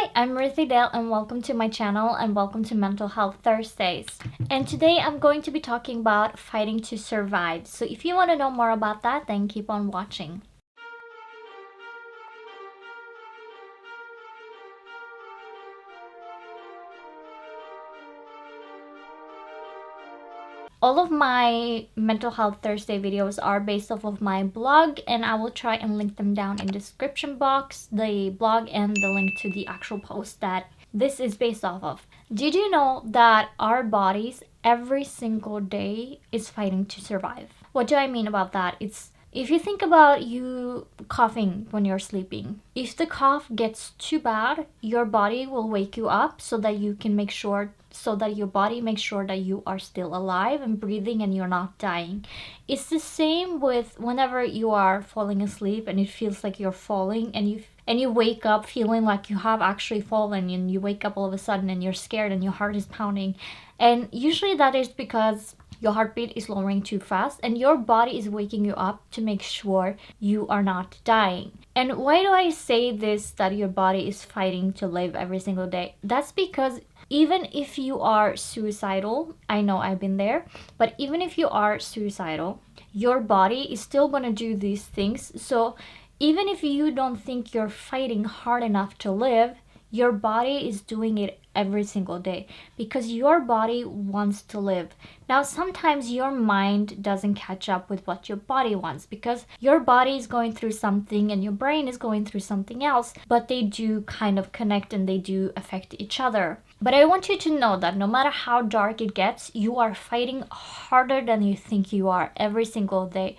Hi, I'm Ruthie Dahle and welcome to my channel and welcome to Mental Health Thursdays. And today I'm going to be talking about fighting to survive. So if you want to know more about that, then keep on watching. All of my Mental Health Thursday videos are based off of my blog, and I will try and link them down in the description box, the blog and the link to the actual post that this is based off of. Did you know that our bodies every single day is fighting to survive? What do I mean about that? If you think about you coughing when you're sleeping, if the cough gets too bad, your body will wake you up so that your body makes sure that you are still alive and breathing and you're not dying. It's the same with whenever you are falling asleep and it feels like you're falling and you wake up feeling like you have actually fallen, and you wake up all of a sudden and you're scared and your heart is pounding. And usually that is because your heartbeat is lowering too fast and your body is waking you up to make sure you are not dying. And why do I say this, that your body is fighting to live every single day? That's because even if you are suicidal, I know I've been there, but even if you are suicidal, your body is still going to do these things. So even if you don't think you're fighting hard enough to live, your body is doing it every single day because your body wants to live. Now, sometimes your mind doesn't catch up with what your body wants because your body is going through something and your brain is going through something else, but they do kind of connect and they do affect each other. But I want you to know that no matter how dark it gets, you are fighting harder than you think you are every single day.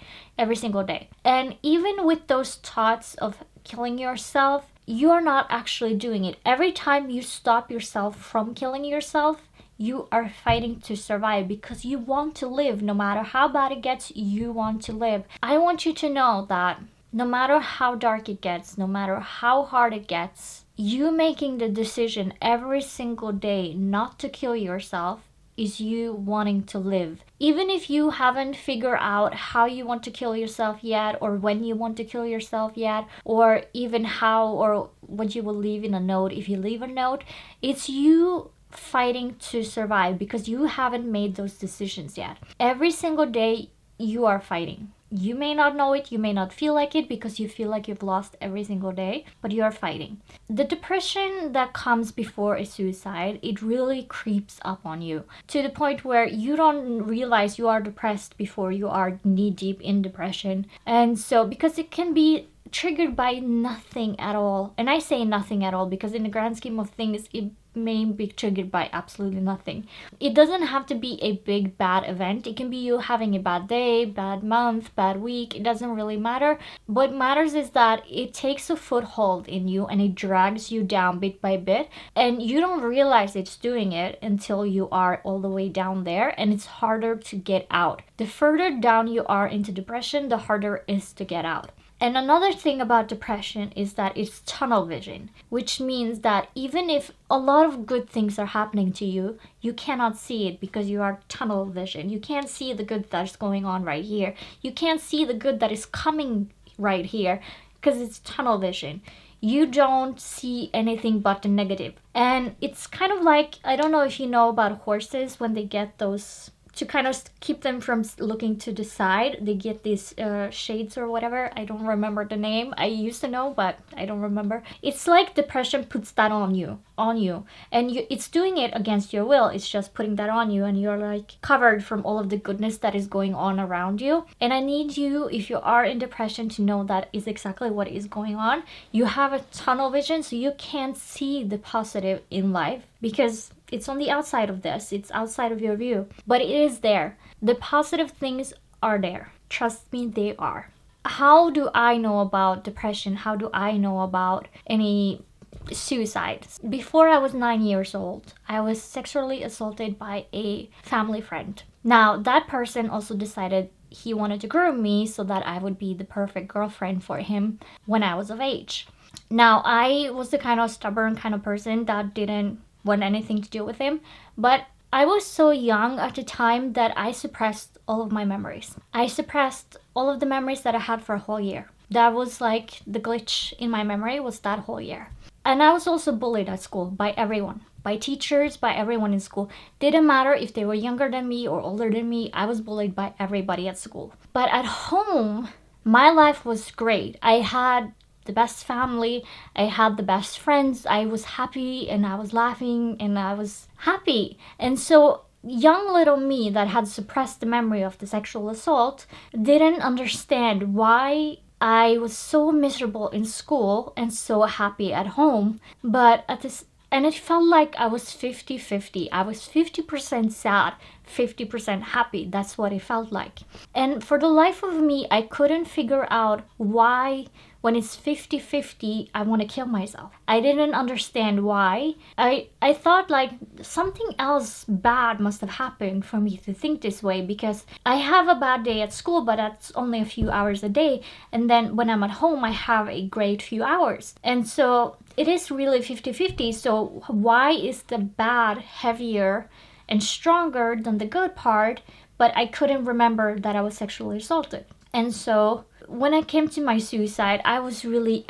And even with those thoughts of killing yourself, you are not actually doing it. Every time you stop yourself from killing yourself, you are fighting to survive because you want to live. No matter how bad it gets, you want to live. I want you to know that no matter how dark it gets, no matter how hard it gets, you making the decision every single day not to kill yourself is you wanting to live. Even if you haven't figured out how you want to kill yourself yet, or when you want to kill yourself yet, or even how or what you will leave in a note if you leave a note, it's you fighting to survive because you haven't made those decisions yet. Every single day you are fighting. You may not know it, you may not feel like it because you feel like you've lost every single day, but you are fighting. The depression that comes before a suicide, it really creeps up on you to the point where you don't realize you are depressed before you are knee deep in depression. And so, because it can be triggered by nothing at all, and I say nothing at all because in the grand scheme of things, it may be triggered by absolutely nothing. It doesn't have to be a big bad event. It can be you having a bad day, bad month, bad week. It doesn't really matter. What matters is that it takes a foothold in you and it drags you down bit by bit, and you don't realize it's doing it until you are all the way down there, and it's harder to get out. The further down you are into depression, the harder it is to get out. And another thing about depression is that it's tunnel vision, which means that even if a lot of good things are happening to you, you cannot see it because you are tunnel vision. You can't see the good that's going on right here. You can't see the good that is coming right here because it's tunnel vision. You don't see anything but the negative. And it's kind of like, I don't know if you know about horses when they get those, to kind of keep them from looking to the side, they get these shades or whatever. I don't remember the name. I used to know, but I don't remember. It's like depression puts that on you, and it's doing it against your will. It's just putting that on you, and you're like covered from all of the goodness that is going on around you. And I need you, if you are in depression, to know that is exactly what is going on. You have a tunnel vision, so you can't see the positive in life because it's on the outside of this. It's outside of your view, but it is there. The positive things are there. Trust me, they are. How do I know about depression? How do I know about any suicide? Before I was 9 years old, I was sexually assaulted by a family friend. Now, that person also decided he wanted to groom me so that I would be the perfect girlfriend for him when I was of age. Now, I was the kind of stubborn kind of person that didn't want anything to do with him, but I was so young at the time that I suppressed all of my memories. I suppressed all of the memories that I had for a whole year. That was like the glitch in my memory, was that whole year. And I was also bullied at school by everyone, by teachers, by everyone in school. Didn't matter if they were younger than me or older than me, I was bullied by everybody at school. But at home, my life was great. I had the best family, I had the best friends, I was happy and I was laughing and I was happy. And so young little me that had suppressed the memory of the sexual assault didn't understand why I was so miserable in school and so happy at home. But at this, and it felt like I was 50-50. I was 50% sad, 50% happy. That's what it felt like. And for the life of me, I couldn't figure out why, when it's 50-50, I want to kill myself. I didn't understand why. I thought like something else bad must have happened for me to think this way, because I have a bad day at school, but that's only a few hours a day. And then when I'm at home, I have a great few hours. And so it is really 50-50. So why is the bad heavier and stronger than the good part? But I couldn't remember that I was sexually assaulted. And so when I came to my suicide, I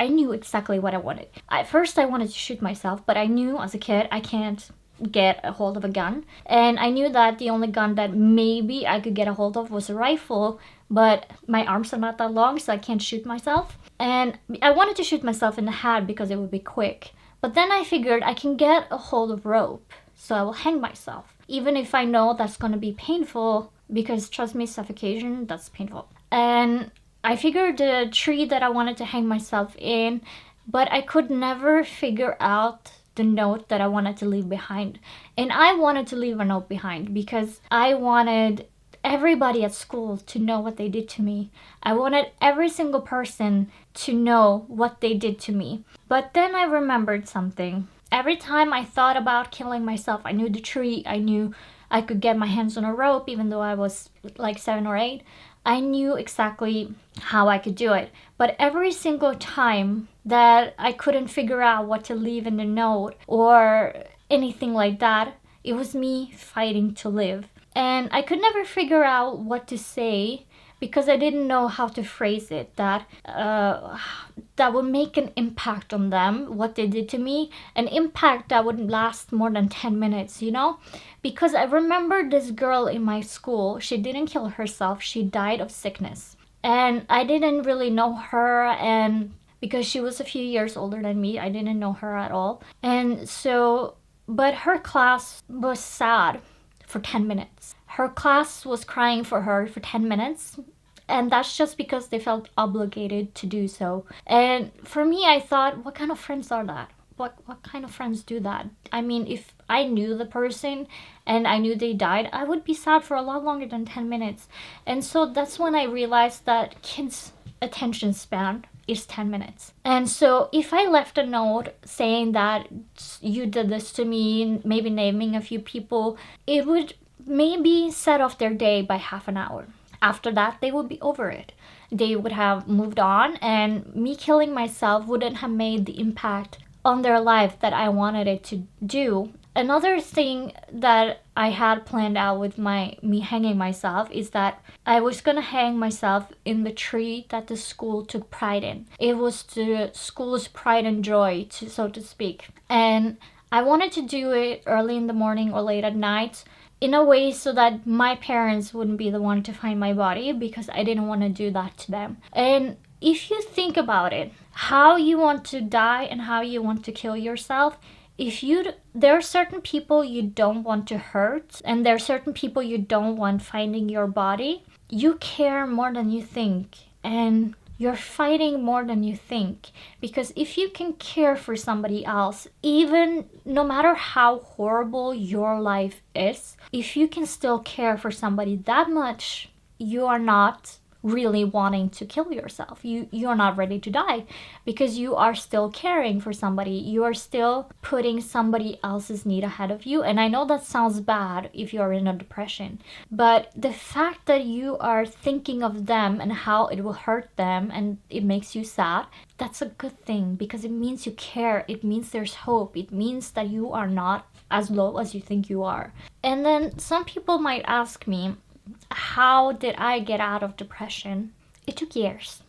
knew exactly what I wanted. At first, I wanted to shoot myself, but I knew as a kid I can't get a hold of a gun. And I knew that the only gun that maybe I could get a hold of was a rifle, but my arms are not that long, so I can't shoot myself. And I wanted to shoot myself in the head because it would be quick. But then I figured I can get a hold of rope, so I will hang myself. Even if I know that's going to be painful, because trust me, suffocation, that's painful. And I figured the tree that I wanted to hang myself in, but I could never figure out the note that I wanted to leave behind. And I wanted to leave a note behind because I wanted everybody at school to know what they did to me. I wanted every single person to know what they did to me. But then I remembered something. Every time I thought about killing myself, I knew the tree, I knew I could get my hands on a rope, even though I was like 7 or 8. I knew exactly how I could do it. But every single time that I couldn't figure out what to leave in the note or anything like that, it was me fighting to live. And I could never figure out what to say because I didn't know how to phrase it that would make an impact on them, what they did to me, an impact that would last more than 10 minutes, you know? Because I remember this girl in my school, she didn't kill herself, she died of sickness. And I didn't really know her, and because she was a few years older than me, I didn't know her at all. And so, but her class was sad for 10 minutes. Her class was crying for her for 10 minutes. And that's just because they felt obligated to do so. And for me, I thought, what kind of friends are that? What kind of friends do that? I mean, if I knew the person and I knew they died, I would be sad for a lot longer than 10 minutes. And so that's when I realized that kids' attention span is 10 minutes. And so if I left a note saying that you did this to me, maybe naming a few people, it would maybe set off their day by half an hour. After that, they would be over it. They would have moved on, and me killing myself wouldn't have made the impact on their life that I wanted it to do. Another thing that I had planned out with me hanging myself is that I was gonna hang myself in the tree that the school took pride in. It was the school's pride and joy, so to speak. And I wanted to do it early in the morning or late at night, in a way so that my parents wouldn't be the one to find my body, because I didn't want to do that to them. And if you think about it, how you want to die and how you want to kill yourself, there are certain people you don't want to hurt, and there are certain people you don't want finding your body. You care more than you think, and you're fighting more than you think. Because if you can care for somebody else, even no matter how horrible your life is, if you can still care for somebody that much, you are not really wanting to kill yourself. You're not ready to die because you are still caring for somebody. You are still putting somebody else's need ahead of you. And I know that sounds bad if you're in a depression, but the fact that you are thinking of them and how it will hurt them and it makes you sad, that's a good thing, because it means you care. It means there's hope. It means that you are not as low as you think you are. And then some people might ask me, how did I get out of depression? It took years.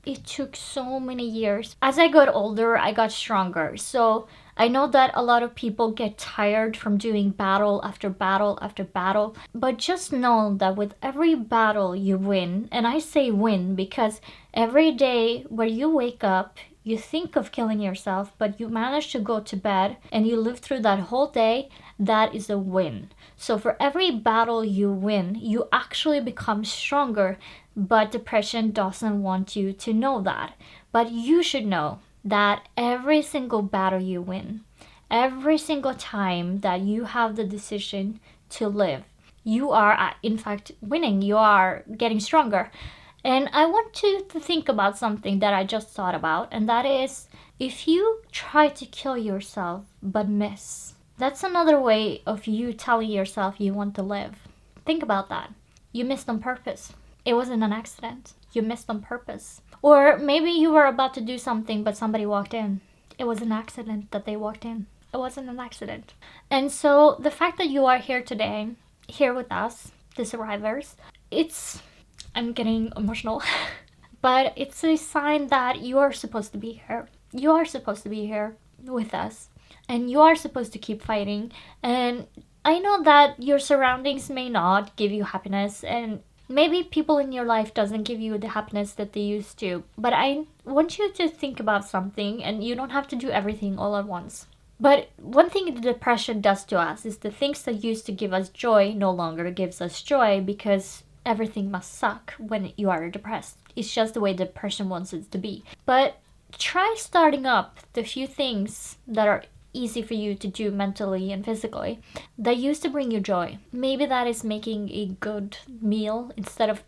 it took so many years. As I got older, I got stronger. So I know that a lot of people get tired from doing battle after battle after battle, but just know that with every battle you win, and I say win because every day where you wake up, you think of killing yourself, but you manage to go to bed and you live through that whole day, that is a win. So for every battle you win, you actually become stronger, but depression doesn't want you to know that. But you should know that every single battle you win, every single time that you have the decision to live, you are in fact winning. You are getting stronger. And I want you to think about something that I just thought about, and that is if you try to kill yourself but miss, that's another way of you telling yourself you want to live. Think about that. You missed on purpose. It wasn't an accident. You missed on purpose. Or maybe you were about to do something but somebody walked in. It was an accident that they walked in. It wasn't an accident. And so the fact that you are here today, here with us, the survivors, I'm getting emotional. But it's a sign that you are supposed to be here. You are supposed to be here with us. And you are supposed to keep fighting. And I know that your surroundings may not give you happiness, and maybe people in your life doesn't give you the happiness that they used to. But I want you to think about something, and you don't have to do everything all at once. But one thing the depression does to us is the things that used to give us joy no longer gives us joy, because everything must suck when you are depressed. It's just the way depression wants it to be. But try starting up the few things that are easy for you to do mentally and physically that used to bring you joy. Maybe that is making a good meal instead of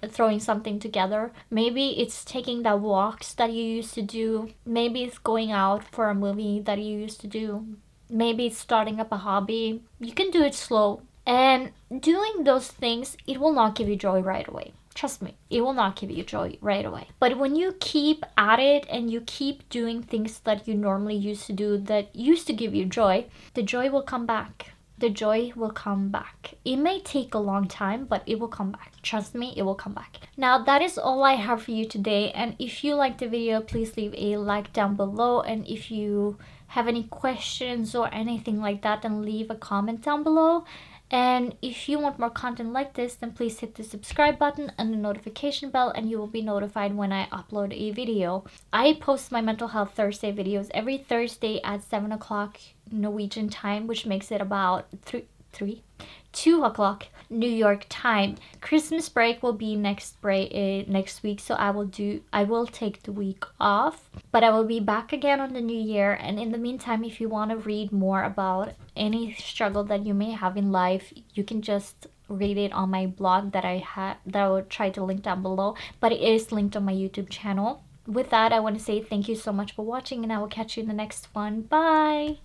throwing something together. Maybe it's taking the walks that you used to do. Maybe it's going out for a movie that you used to do. Maybe it's starting up a hobby. You can do it slow. And doing those things, it will not give you joy right away. Trust me, it will not give you joy right away. But when you keep at it and you keep doing things that you normally used to do that used to give you joy, the joy will come back. The joy will come back. It may take a long time, but it will come back. Trust me, it will come back. Now, that is all I have for you today. And if you liked the video, please leave a like down below. And if you have any questions or anything like that, then leave a comment down below. And if you want more content like this, then please hit the subscribe button and the notification bell, and you will be notified when I upload a video. I post my Mental Health Thursday videos every Thursday at 7 o'clock Norwegian time, which makes it about 2 o'clock New York time. Christmas break will be next week, so I will take the week off, but I will be back again on the new year. And in the meantime, if you want to read more about any struggle that you may have in life, you can just read it on my blog that I will try to link down below, but it is linked on my YouTube channel. With that, I want to say thank you so much for watching, and I will catch you in the next one. Bye.